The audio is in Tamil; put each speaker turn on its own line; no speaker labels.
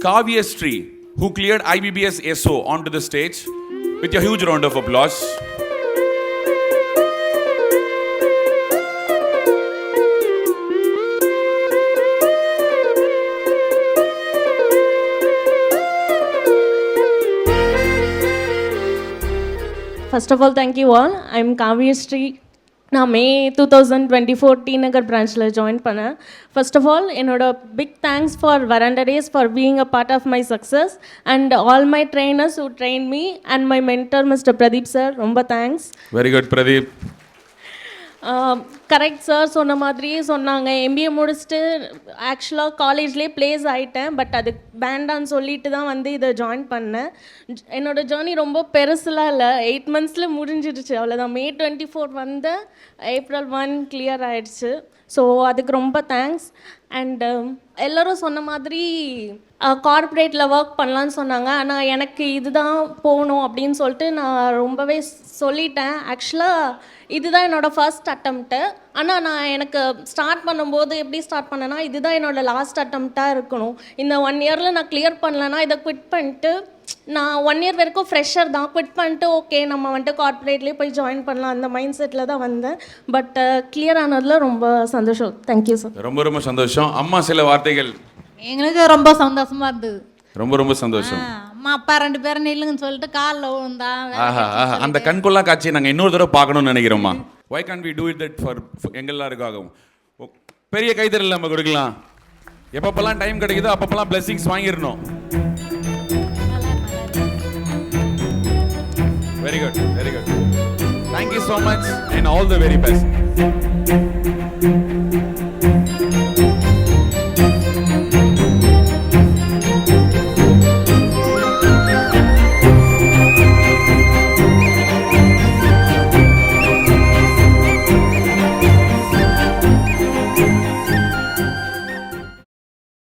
Kavyasri, who cleared IBBS SO onto the stage with a huge round of applause.
First of all, thank you all. I'm Kavyasri. நான் மே 2024 டி நகர் பிரான்ச்சில் ஜாயின் பண்ணேன். ஃபர்ஸ்ட் ஆஃப் ஆல் என்னோட big thanks for Veranda Race for being a part of my success and all my trainers who train me and my mentor mister Pradeep sir, ரொம்ப thanks.
Very good, Pradeep.
Correct sir சொன்ன மாதிரியே சொன்னாங்க. எம்பிஏ முடிச்சுட்டு ஆக்சுவலாக காலேஜ்லேயே ப்ளேஸ் ஆகிட்டேன். பட் அது வேண்டான்னு சொல்லிட்டு தான் வந்து இதை ஜாயின் பண்ணேன். என்னோடய ஜேர்னி ரொம்ப பெருசுலாம் இல்லை, 8 months முடிஞ்சிடுச்சு, அவ்வளோதான். மே 24 வந்து April 1 கிளியர் ஆகிடுச்சு. ஸோ அதுக்கு ரொம்ப தேங்க்ஸ். அண்டு எல்லோரும் சொன்ன மாதிரி கார்ப்பரேட்டில் ஒர்க் பண்ணலான்னு சொன்னாங்க. ஆனால் எனக்கு இதுதான் போகணும் அப்படின்னு சொல்லிட்டு நான் ரொம்பவே சொல்லிட்டேன். ஆக்சுவலாக இதுதான் என்னோடய ஃபர்ஸ்ட் அட்டம்ப்ட்டு. ஆனால் நான் எனக்கு ஸ்டார்ட் பண்ணும்போது எப்படி ஸ்டார்ட் பண்ணேன்னா, இதுதான் என்னோடய லாஸ்ட் அட்டம்ப்டாக இருக்கணும். இந்த 1 yearல் நான் கிளியர் பண்ணலன்னா இதை குவிட் பண்ணிட்டு, நான் 1 year வரைக்கும் ஃப்ரெஷர் தான், குவிட் பண்ணிட்டு ஓகே நம்ம வந்துட்டு கார்ப்பரேட்லேயே போய் ஜாயின் பண்ணலாம் அந்த மைண்ட் செட்டில் தான் வந்தேன். பட் கிளியர் ஆனதில் ரொம்ப சந்தோஷம். Thank you sir.
ரொம்ப ரொம்ப சந்தோஷம். அம்மா சில வார்த்தைகள்.
எங்களுக்கு ரொம்ப சந்தோஷமா இருந்தது.
ரொம்ப ரொம்ப சந்தோஷம்.
அம்மா அப்பா 2 பேரும் நில்லுங்கன்னு சொல்லிட்டு காலில் விழுந்தா.
அந்த கண்கொள்ளா காட்சியை நாங்கள் இன்னொரு தடவை பார்க்கணும்னு நினைக்கிறோம்மா. Why can't we do it that for எங்கள் எல்லாருக்காகவும்? பெரிய கைத்தறல் நம்ம கொடுக்கலாம். எப்பப்பெல்லாம் டைம் கிடைக்குதோ அப்பப்பெல்லாம் blessings வாங்கிடணும். Very good, very good. Thank you so much and all the very best.